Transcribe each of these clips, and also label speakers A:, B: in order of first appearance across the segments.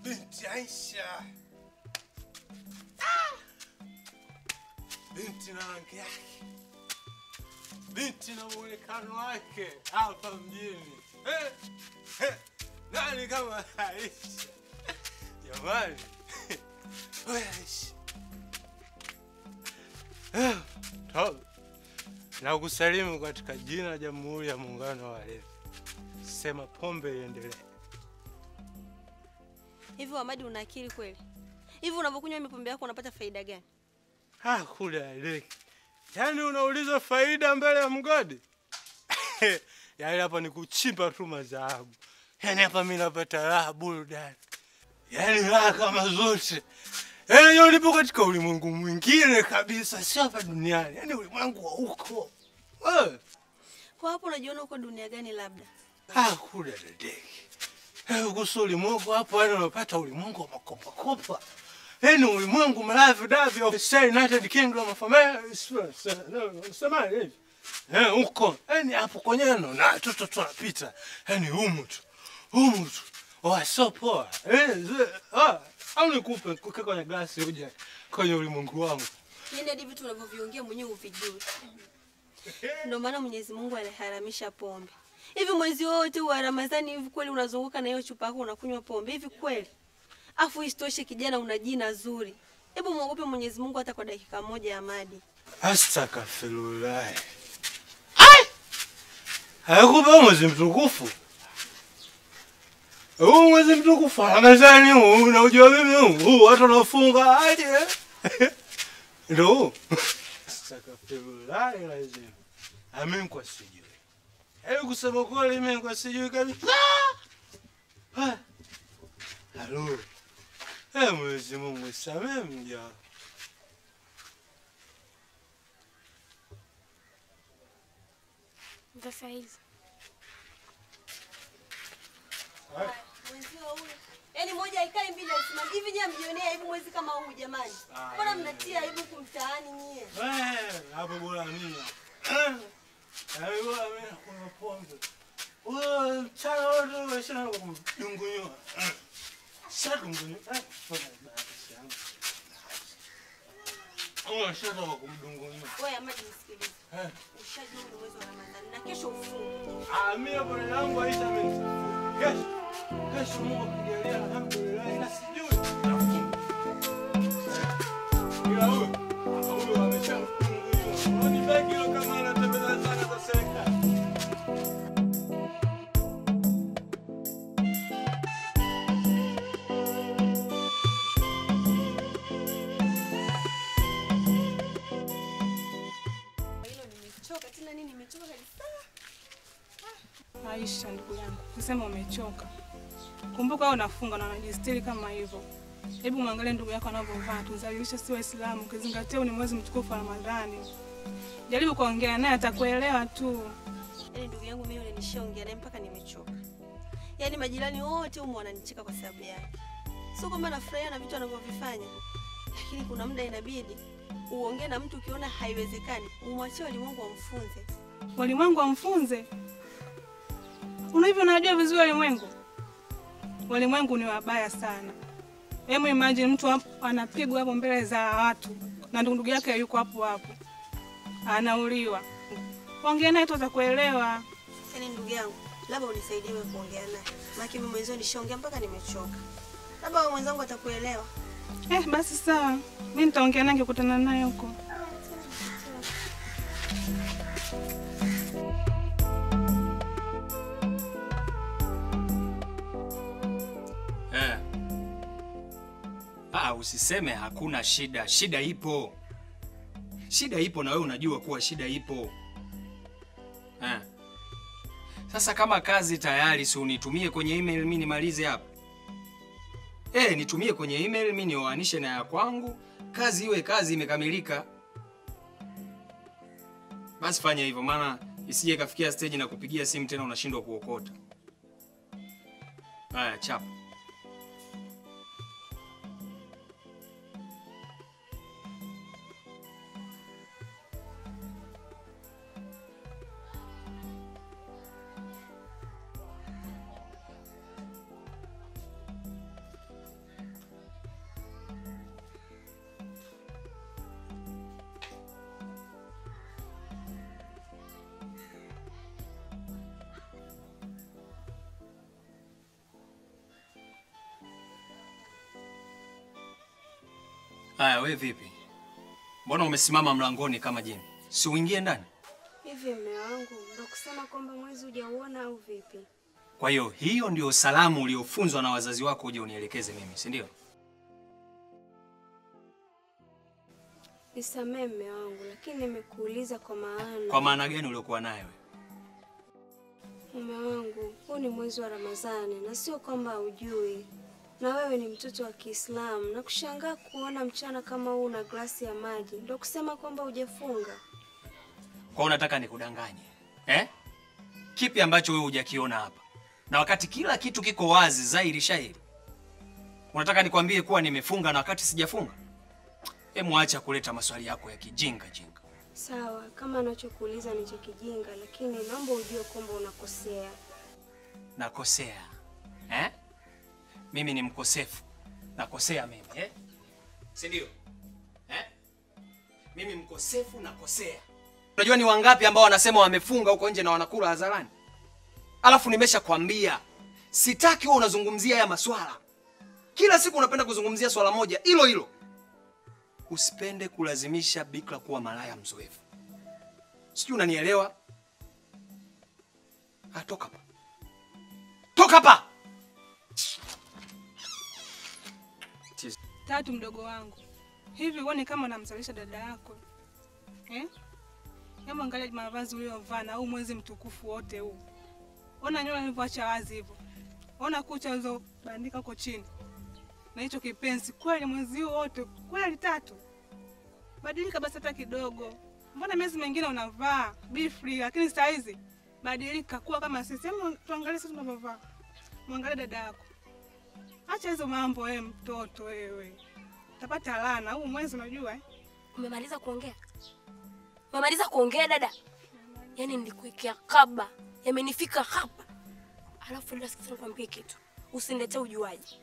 A: Binti Aisha. Binti na rangi yake. Binti na muonekano wake hapa mjini. Nani kama Aisha? Jamani. Wewe Aisha. Na kusalimu katika jina la Jamhuri ya Muungano wa Walevi. Sema pombe iendelee.
B: Hivi Hamadi una akili kweli? Hivi unapokunywa mipombe yako unapata faida gani?
A: Kule aleki. Yaani unauliza faida mbele ya mgodi? Yaani hapa ni kuchimba tu madhahabu. Yaani hapa mimi napata raha burudani. Yaani raha kama zote. Yaani nipo katika ulimwengu mwingine kabisa, sio hapa duniani. Yaani ulimwengu wa huko.
B: Kwa hapo unajiona uko dunia gani labda?
A: Kule dadeki. Kuhusu ulimwengu hapo yaani unapata ulimwengu wa makopa. Yaani ulimwengu mlavi davi of United Kingdom of America. Sema hivi. Huko. Yaani hapo kwenyewe na toto tunapita. Yaani humu tu. So poa. Au nikupe kukaa kwenye glasi uje kwenye ulimwengu wangu.
B: Yaani hadi vitu unavyoviongea mwenyewe uvijui. Ndio maana Mwenyezi Mungu aliharamisha pombe. Hivi mwezi wote wa Ramadhani hivi kweli unazunguka na hiyo chupa yako unakunywa pombe hivi kweli? Afu isitoshe kijana una jina zuri. Hebu muogope Mwenyezi Mungu hata kwa dakika moja Hamadi.
A: Astaghfirullah. Haikupa mwezi mtukufu. Mwezi mtukufu Ramadhani unajua mimi watu wanafunga aje. Ndio. Astaghfirullah lazima. Amen kwa sijui. Kusema kweli mimi kwa sijui kabisa. Halo. Mwezi Mungu samehe mja.
B: Sasa hizi. Mwezi huu. Yaani moja ikae mbili asimama. Hivi nyie mjionea hivi mwezi kama huu jamani. Mbona mnatia aibu kumtaani nyie?
A: Hapo bora nini? Hapo mimi nakuna pombe. Mchana wote umesha kudungunywa. Sadungunywa. Shada wa kumdungunywa.
B: Wewe Hamadi nisikilize. Ushajua ni mwezi wa Ramadhani na kesho ufunge.
A: Mimi bwana yangu Aisha mimi. Kesho Mungu akijalia alhamdulillah ila sijui. Ila huyo ameshamdungunywa. Ni begi hilo kama anatembea sana kwa serikali.
C: Aisha ndugu yangu, usema umechoka. Kumbuka wewe unafunga na unajistiri kama hivyo. Hebu muangalie ndugu yako anavyovaa, tuzalilisha si Waislamu, ukizingatia ni mwezi mtukufu wa Ramadhani. Jaribu kuongea naye atakuelewa tu.
B: Yaani ndugu yangu mimi yule nishaongea naye mpaka nimechoka. Yaani majirani wote humo wananicheka kwa sababu yake. Sio kwamba nafurahia na vitu anavyovifanya. Lakini kuna muda inabidi uongee na mtu ukiona haiwezekani, umwachie walimwengu wamfunze.
C: Walimwengu wamfunze? Unajua vizuri walimwengu. Walimwengu ni wabaya sana. Hebu imagine mtu anapigwa hapo mbele za watu na ndugu yake yuko hapo. Anauliwa. Ongea naye tu atakuelewa.
B: Yaani ndugu yangu, labda unisaidie wewe kuongea naye. Maana mimi mwenyewe nishaongea mpaka nimechoka. Labda wewe mwenzangu atakuelewa.
C: Basi sawa. Mimi nitaongea naye nikikutana naye huko.
D: Usiseme hakuna shida. Shida ipo. Shida ipo na wewe unajua kuwa shida ipo. Sasa kama kazi tayari si unitumie kwenye email mimi nimalize hapa. Nitumie kwenye email mimi nioanishe na ya kwangu. Kazi iwe kazi imekamilika. Basi fanya hivyo maana isije kafikia stage na kupigia simu tena unashindwa kuokota. Chapa. Haya, wewe vipi? Mbona umesimama mlangoni kama jini? Si uingie ndani?
B: Hivi mume wangu, ndio kusema kwamba mwezi hujauona au vipi?
D: Kwa hiyo ndio salamu uliofunzwa na wazazi wako uje unielekeze mimi, si ndio?
B: Nisamee mume wangu, lakini nimekuuliza kwa maana.
D: Kwa maana gani uliokuwa nayo wewe?
B: Mume wangu, huu ni mwezi wa Ramadhani na sio kwamba hujui. Na wewe ni mtoto wa Kiislamu na kushangaa kuona mchana kama huu na glasi ya maji. Ndio kusema kwamba hujafunga.
D: Kwa unataka nikudanganye? Kipi ambacho wewe hujakiona hapa? Na wakati kila kitu kiko wazi zaidi shahiri. Unataka nikwambie kuwa nimefunga na wakati sijafunga? Acha kuleta maswali yako ya kijinga.
B: Sawa, kama anachokuuliza ni cha kijinga, lakini naomba ujue kwamba unakosea.
D: Nakosea? Mimi ni mkosefu. Nakosea mimi, si ndio? Mimi mkosefu nakosea. Unajua ni wangapi ambao wanasema wamefunga huko nje na wanakula hadharani? Alafu nimeshakwambia sitaki wewe unazungumzia haya maswala. Kila siku unapenda kuzungumzia swala moja hilo. Usipende kulazimisha bikra kuwa malaya mzoefu. Sijui unanielewa? Toka hapa. Toka hapa.
C: Tatu, mdogo wangu. Hivi uone kama unamsalisha dada yako. Hebu angalia mavazi uliyovaa na huu mwezi mtukufu wote huu. Ona nywele ulivyoacha wazi hivyo. Ona kucha hizo bandika huko chini. Na hicho kipenzi kweli mwezi huu wote kweli Tatu. Badilika basi hata kidogo. Mbona miezi mingine unavaa be free lakini saa hizi badilika kuwa kama sisi. Hebu tuangalie sisi tunavyovaa. Muangalie dada yako. Acha hizo mambo wewe mtoto wewe. Utapata laana huu mwezi unajua
E: Umemaliza kuongea? Umemaliza kuongea dada? Yaani nilikuwekea kaba. Yamenifika hapa. Alafu ndio sasa nikwambie kitu. Usiniletee ujuaji.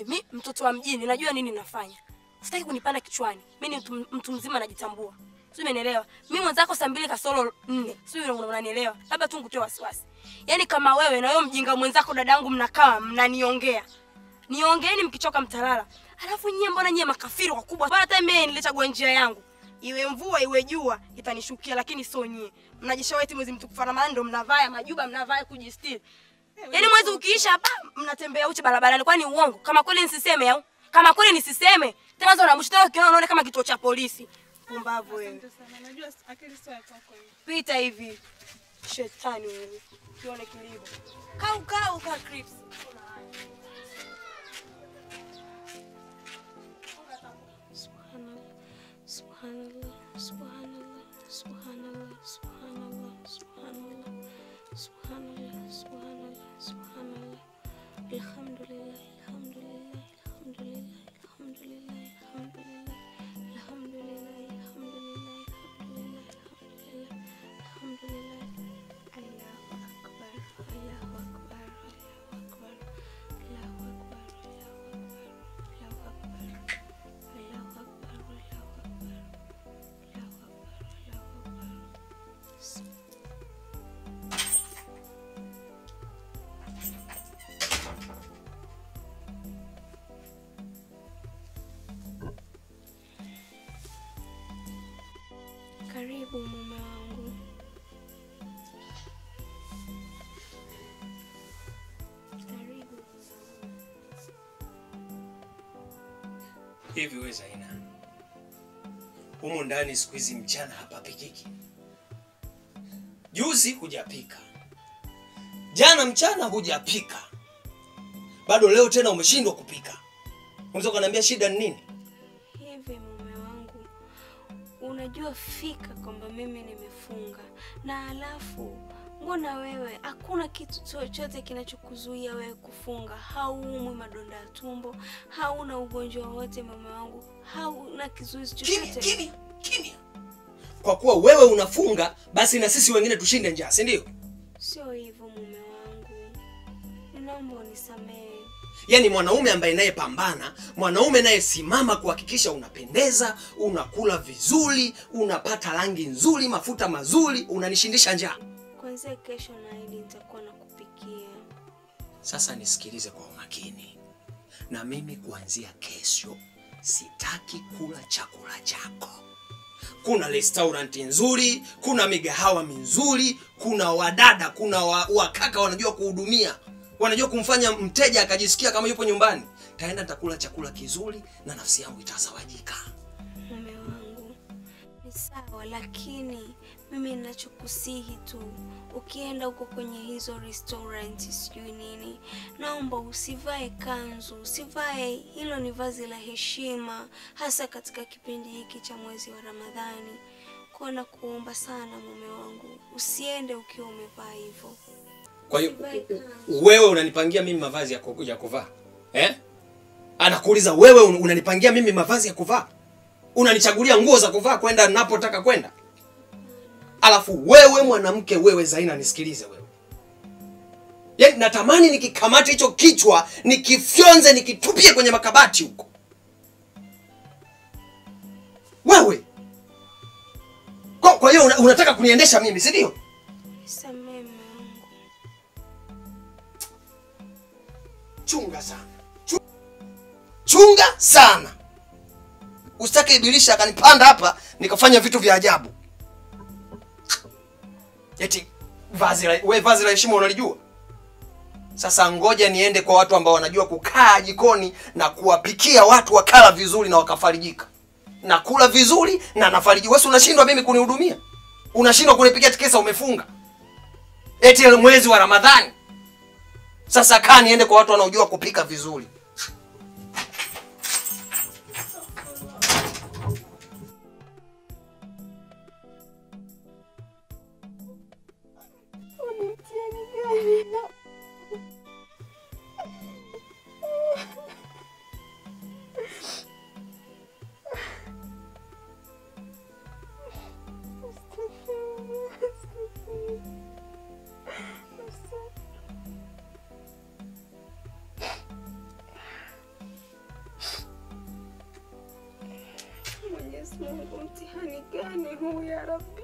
E: Mimi mtoto wa mjini najua nini nafanya. Sitaki kunipanda kichwani. Mimi ni mtu mzima najitambua. Sio umenielewa? Mimi mwenzako saa 2 kasoro 4. Sio unanielewa? Labda tu nikutoe wasiwasi. Yaani kama wewe na wewe mjinga mwenzako dadangu mnakaa mnaniongea. Niongeeni mkichoka mtalala. Alafu nyie mbona nyie makafiri wakubwa? Bwana hata mimi nilichagua njia yangu. Iwe mvua iwe jua itanishukia lakini sio nyie. Mnajishaweti mwezi mtukufu Ramadhani ndio mnavaa majuba mnavaa kujistiri. Yaani mwezi ukiisha hapa mnatembea uchi barabarani kwani uongo? Kama kweli nisiseme au? Kama kweli nisiseme. Tena zao unamshtaki ukiona unaona kama kituo cha polisi. Pumbavu wewe.
C: Asante sana. Najua akili sio yako hiyo.
E: Pita hivi. Shetani wewe. Kione kilivyo. Kau Crips.
B: Karibu mume wangu. Karibu.
D: Hivi wewe Zaina, humo ndani siku hizi mchana hapapikiki. Juzi hujapika. Jana mchana hujapika. Bado leo tena umeshindwa kupika. Unaweza kuniambia shida ni nini?
B: Hivi mume wangu, unajua fika kwamba mimi nimefunga. Na alafu mbona wewe hakuna kitu chochote kinachokuzuia wewe kufunga? Hauumwi madonda ya tumbo, hauna ugonjwa wote mume wangu, hauna kizuizi chochote.
D: Kimya. Kwa kuwa wewe unafunga, basi na sisi wengine tushinde njaa, si ndio?
B: Sio hivyo mume wangu. Ninaomba unisamehe.
D: Yaani mwanaume ambaye naye pambana, mwanaume naye simama kuhakikisha unapendeza, unakula vizuri, unapata rangi nzuri, mafuta mazuri, unanishindisha njaa.
B: Kwanza kesho naahidi nitakuwa nakupikia.
D: Sasa nisikilize kwa umakini. Na mimi kuanzia kesho sitaki kula chakula chako. Kuna restaurant nzuri, kuna migahawa mizuri, kuna wadada, kuna wakaka wanajua kuhudumia, wanajua kumfanya mteja akajisikia kama yupo nyumbani. Taenda nitakula chakula kizuri na nafsi yangu itasawajika.
B: Mume wangu, ni sawa, lakini mimi ninachokusihi tu, ukienda huko kwenye hizo restaurant sijui nini, naomba usivae kanzu, usivae, hilo ni vazi la heshima, hasa katika kipindi hiki cha mwezi wa Ramadhani. Kwa na kuomba sana mume wangu, usiende ukiwa umevaa hivyo.
D: Kwa hiyo wewe unanipangia mimi mavazi ya kuvaa? Anakuuliza wewe unanipangia mimi mavazi ya kuvaa? Unanichagulia nguo za kuvaa kwenda ninapotaka kwenda? Alafu wewe mwanamke, wewe Zaina, nisikilize wewe. Yaani natamani nikikamata hicho kichwa, nikifyonze, nikitupie kwenye makabati huko. Wewe. Kwa hiyo unataka kuniendesha mimi, si ndio?
B: Samehe wangu.
D: Chunga sana. Chunga sana. Usitake ibilisi akanipanda hapa nikafanya vitu vya ajabu. Eti vazi la heshima unalijua? Sasa ngoja niende kwa watu ambao wanajua kukaa jikoni na kuwapikia watu wakala vizuri na wakafarijika. Na kula vizuri na nafarijika. Wewe unashindwa mimi kunihudumia? Unashindwa kunipikia tikisa umefunga? Eti mwezi wa Ramadhani. Sasa kaa niende kwa watu wanaojua kupika vizuri.
B: Mwenyezi Mungu, mtihani gani huu ya Rabbi?